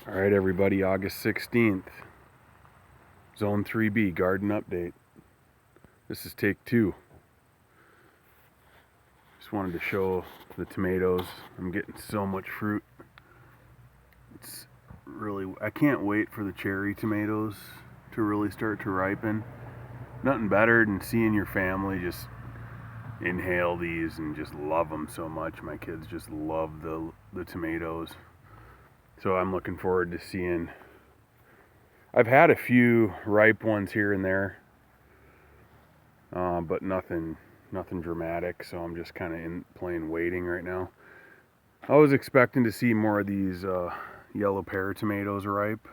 Alright everybody, August 16th, Zone 3B, garden update. This is take 2. Just wanted to show the tomatoes. I'm getting so much fruit. It's really, I can't wait for the cherry tomatoes to really start to ripen. Nothing better than seeing your family just inhale these and just love them so much. My kids just love the tomatoes. So I'm looking forward to seeing. I've had a few ripe ones here and there, but nothing dramatic. So I'm just kind of in plain waiting right now. I was expecting to see more of these yellow pear tomatoes ripe,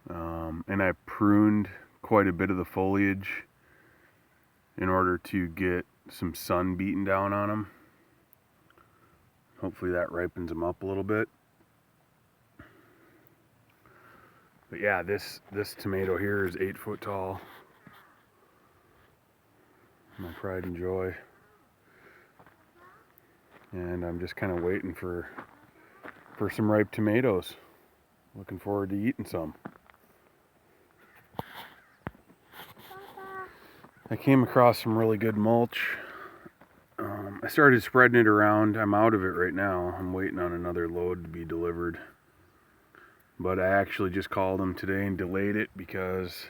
and I pruned quite a bit of the foliage in order to get some sun beaten down on them. Hopefully that ripens them up a little bit. But yeah, this tomato here is 8 foot tall. My pride and joy. And I'm just kind of waiting for some ripe tomatoes. Looking forward to eating some. I came across some really good mulch. I started spreading it around. I'm out of it right now. I'm waiting on another load to be delivered. But I actually just called them today and delayed it because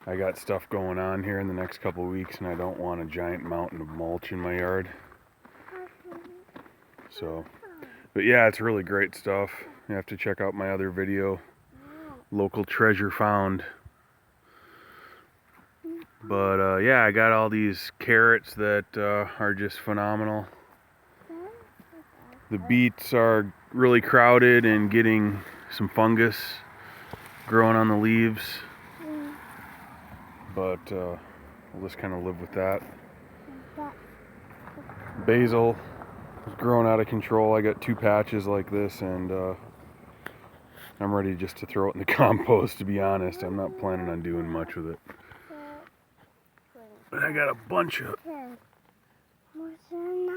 I got stuff going on here in the next couple of weeks and I don't want a giant mountain of mulch in my yard. So, but yeah, it's really great stuff. You have to check out my other video, Local Treasure Found. But yeah, I got all these carrots that are just phenomenal. The beets are really crowded and getting some fungus growing on the leaves, but we'll just kind of live with that. Basil is growing out of control. I got 2 patches like this, and I'm ready just to throw it in the compost, to be honest. I'm not planning on doing much with it. But I got a bunch of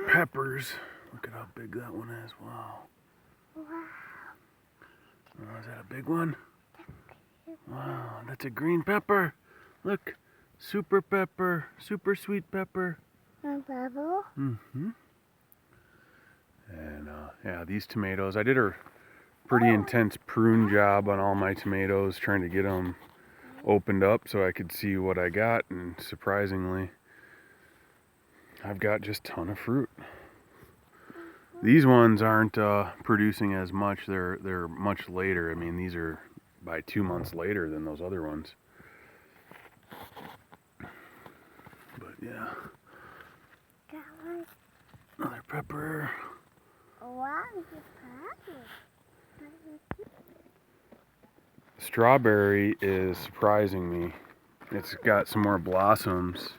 peppers. Look at how big that one is. Wow. Oh, is that a big one? Wow, that's a green pepper. Look, super pepper, super sweet pepper. Pepper? Mm-hmm. And yeah, these tomatoes, I did a pretty intense prune job on all my tomatoes, trying to get them opened up so I could see what I got, and surprisingly, I've got just a ton of fruit. These ones aren't producing as much. They're much later. I mean, these are by 2 months later than those other ones. But yeah, another pepper. Strawberry is surprising me. It's got some more blossoms,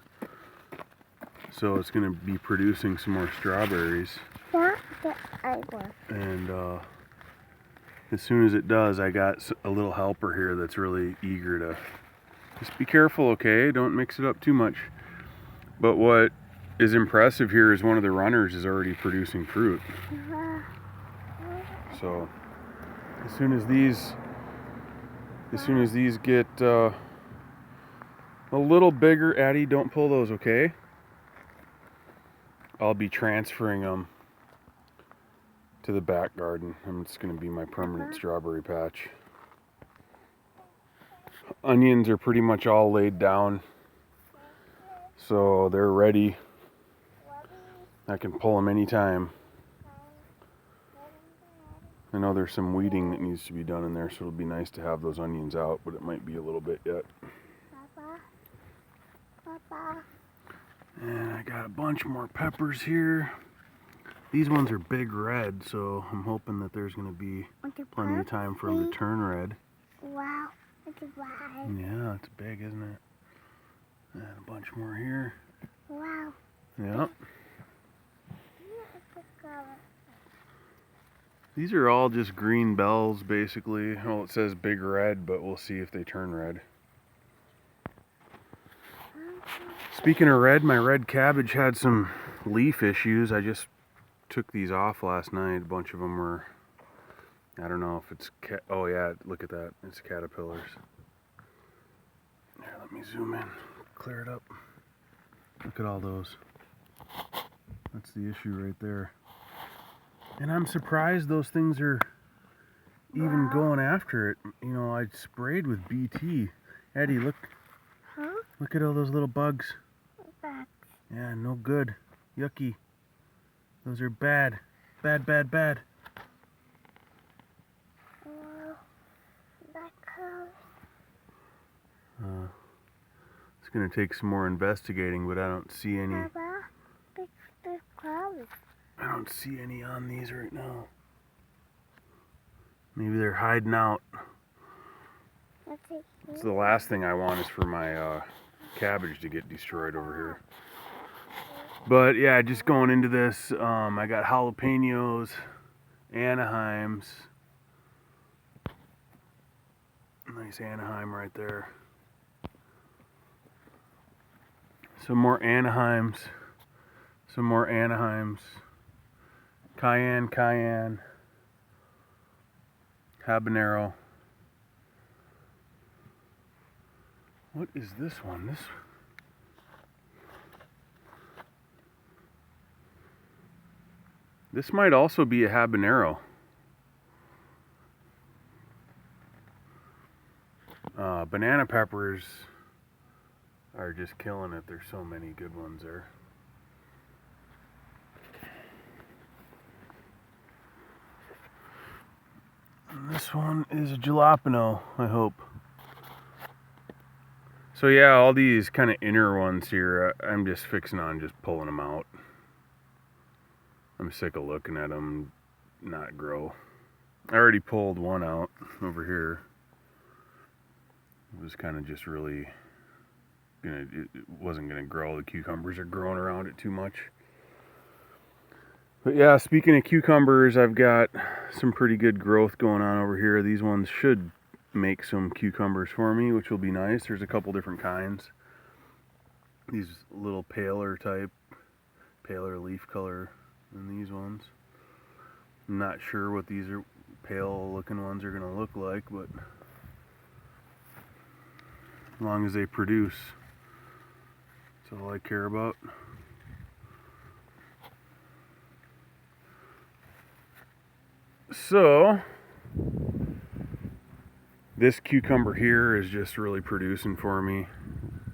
so it's going to be producing some more strawberries. And as soon as it does, I got a little helper here that's really eager to just be careful, okay? Don't mix it up too much. But what is impressive here is one of the runners is already producing fruit. So as soon as these get a little bigger, Addie, don't pull those, okay? I'll be transferring them to the back garden. It's going to be my permanent strawberry patch. Onions are pretty much all laid down, so they're ready. I can pull them anytime. I know there's some weeding that needs to be done in there, so it'll be nice to have those onions out, but it might be a little bit yet. And I got a bunch more peppers here. These ones are big red, so I'm hoping that there's going to be plenty of time for them to turn red. Wow, it's red. Yeah, it's big, isn't it? And a bunch more here. Wow. Yeah. These are all just green bells, basically. Well, it says big red, but we'll see if they turn red. Speaking of red, my red cabbage had some leaf issues. I just took these off last night. A bunch of them were I don't know if it's oh yeah, look at that. It's caterpillars. Here, let me zoom in. Clear it up. Look at all those. That's the issue right there. And I'm surprised those things are even going after it. You know, I sprayed with BT. Eddie, look. Huh? Look at all those little bugs. Back. Yeah, no good. Yucky. Those are bad. Bad, bad, bad. That curves. It's going to take some more investigating, but I don't see any. Papa, the curves. I don't see any on these right now. Maybe they're hiding out. So the last thing I want is for my cabbage to get destroyed over here. But yeah, just going into this, I got jalapenos, Anaheims. Nice Anaheim right there. Some more Anaheims. Some more Anaheims. Cayenne. Habanero. What is this one? This might also be a habanero. Banana peppers are just killing it. There's so many good ones there. And this one is a jalapeno, I hope. So yeah, all these kind of inner ones here, I'm just fixing on just pulling them out. I'm sick of looking at them not grow. I already pulled one out over here. It was kind of just really it wasn't gonna grow. The cucumbers are growing around it too much. But yeah, speaking of cucumbers, I've got some pretty good growth going on over here. These ones should make some cucumbers for me, which will be nice. There's a couple different kinds. These little paler leaf color than these ones. I'm not sure what these are pale looking ones are gonna look like, but as long as they produce, that's all I care about. So this cucumber here is just really producing for me,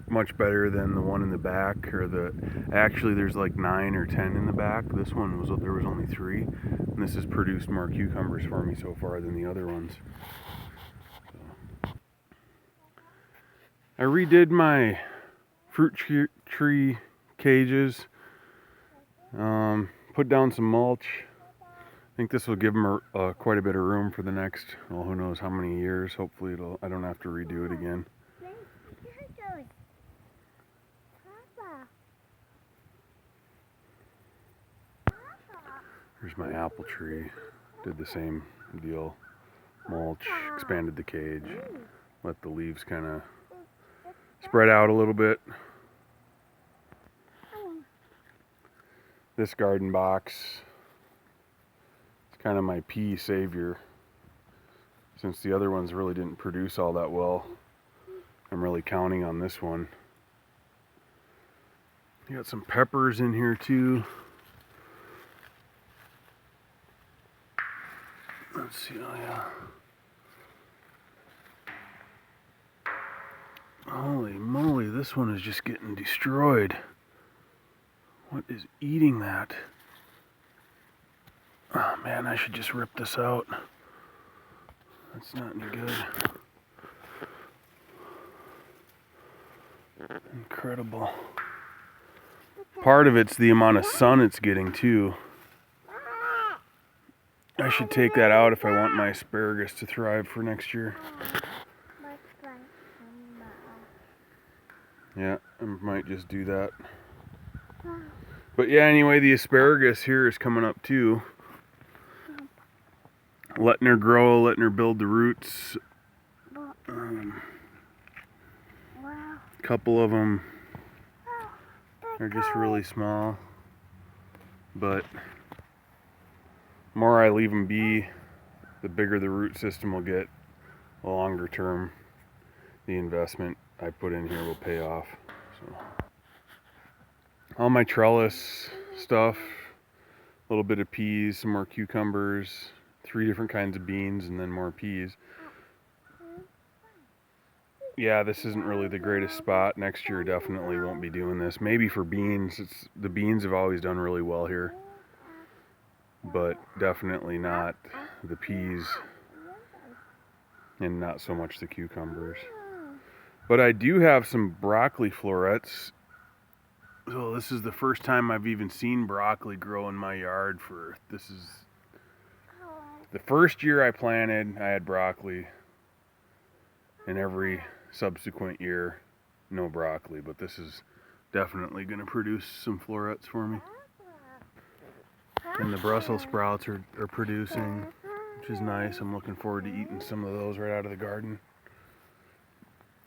much better than the one in the back, or actually there's like 9 or 10 in the back. This one there was only 3, and this has produced more cucumbers for me so far than the other ones. So I redid my fruit tree cages, put down some mulch. I think this will give them quite a bit of room for the next, well, who knows how many years. Hopefully I don't have to redo it again. Here's my apple tree. Did the same deal. Mulch, expanded the cage, let the leaves kind of spread out a little bit. This garden box, it's kind of my pea savior. Since the other ones really didn't produce all that well, I'm really counting on this one. You got some peppers in here too. Let's see, oh yeah. Holy moly, this one is just getting destroyed. What is eating that? Oh man, I should just rip this out. That's not any good. Incredible. Part of it's the amount of sun it's getting too. I should take that out if I want my asparagus to thrive for next year. Yeah, I might just do that. But yeah, anyway, the asparagus here is coming up too. Letting her grow, letting her build the roots. A couple of them are just really small. But the more I leave them be, the bigger the root system will get, the longer term the investment I put in here will pay off. So, all my trellis stuff, a little bit of peas, some more cucumbers, 3 different kinds of beans, and then more peas. Yeah, this isn't really the greatest spot. Next year definitely won't be doing this. Maybe for beans. The beans have always done really well here, but definitely not the peas, and not so much the cucumbers. But I do have some broccoli florets. So this is the first time I've even seen broccoli grow in my yard. This is the first year I planted, I had broccoli, and every subsequent year no broccoli, but this is definitely going to produce some florets for me. And the Brussels sprouts are producing, which is nice. I'm looking forward to eating some of those right out of the garden.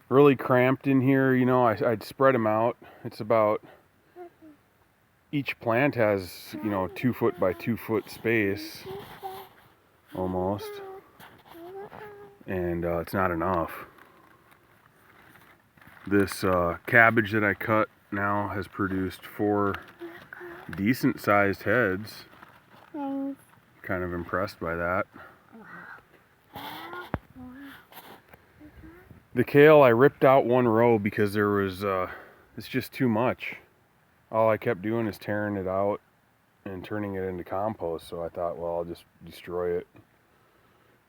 Really cramped in here, you know. I'd spread them out. It's about, each plant has, you know, 2 foot by 2 foot space almost, and it's not enough. This cabbage that I cut now has produced 4 decent sized heads. Kind of impressed by that. The kale, I ripped out 1 row because there was, it's just too much. All I kept doing is tearing it out and turning it into compost, so I thought, well, I'll just destroy it.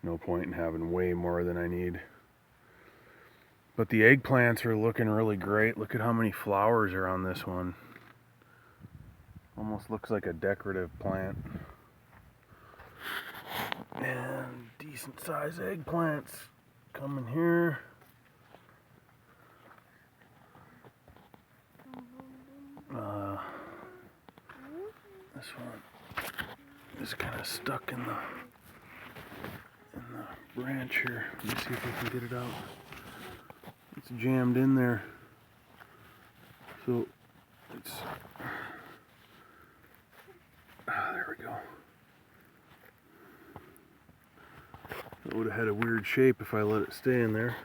No point in having way more than I need. But the eggplants are looking really great. Look at how many flowers are on this one. Almost looks like a decorative plant. And decent sized eggplants coming here. This one is kind of stuck in the branch here. Let me see if I can get it out. It's jammed in there. So it's, there we go. It would have had a weird shape if I let it stay in there.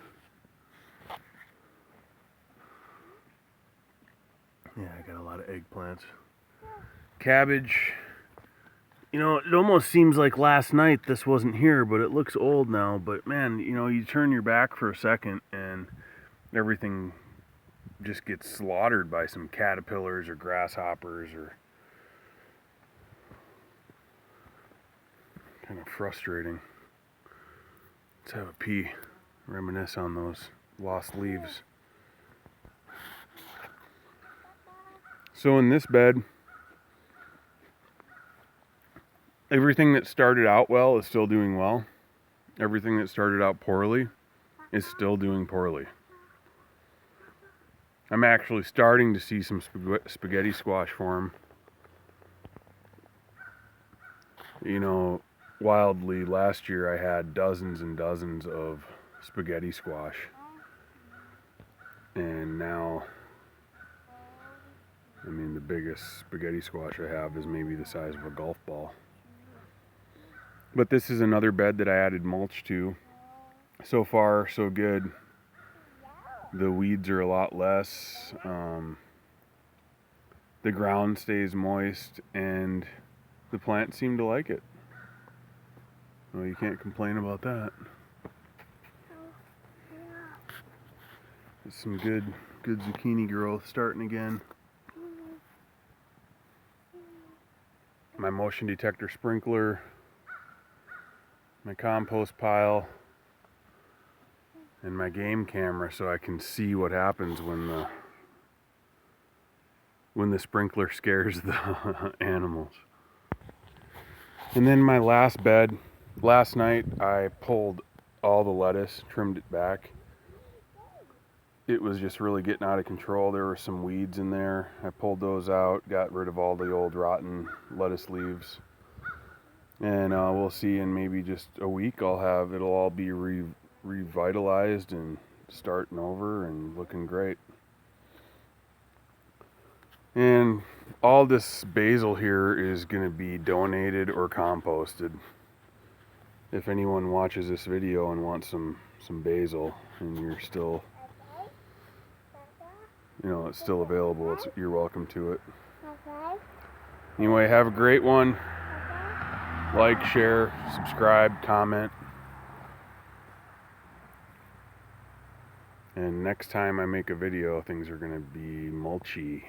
Yeah, I got a lot of eggplants. Cabbage. You know, it almost seems like last night this wasn't here, but it looks old now. But man, you know, you turn your back for a second and everything just gets slaughtered by some caterpillars or grasshoppers, or kind of frustrating. Let's have a pee, reminisce on those lost leaves. So in this bed, everything that started out well is still doing well. Everything that started out poorly is still doing poorly. I'm actually starting to see some spaghetti squash form. You know, wildly, last year I had dozens and dozens of spaghetti squash. And now, I mean, the biggest spaghetti squash I have is maybe the size of a golf ball. But this is another bed that I added mulch to. So far, so good. The weeds are a lot less. The ground stays moist, and the plants seem to like it. Well, you can't complain about that. There's some good zucchini growth starting again. My motion detector sprinkler, my compost pile, and my game camera, so I can see what happens when the sprinkler scares the animals. And then my last bed, last night I pulled all the lettuce, trimmed it back. It was just really getting out of control. There were some weeds in there. I pulled those out, got rid of all the old rotten lettuce leaves. And we'll see in maybe just a week it'll all be revitalized and starting over and looking great. And all this basil here is going to be donated or composted. if anyone watches this video and wants some basil and you're still, you know, it's still available, you're welcome to it. Okay. Anyway, have a great one. Okay. Like, share, subscribe, comment. And next time I make a video, things are going to be mulchy.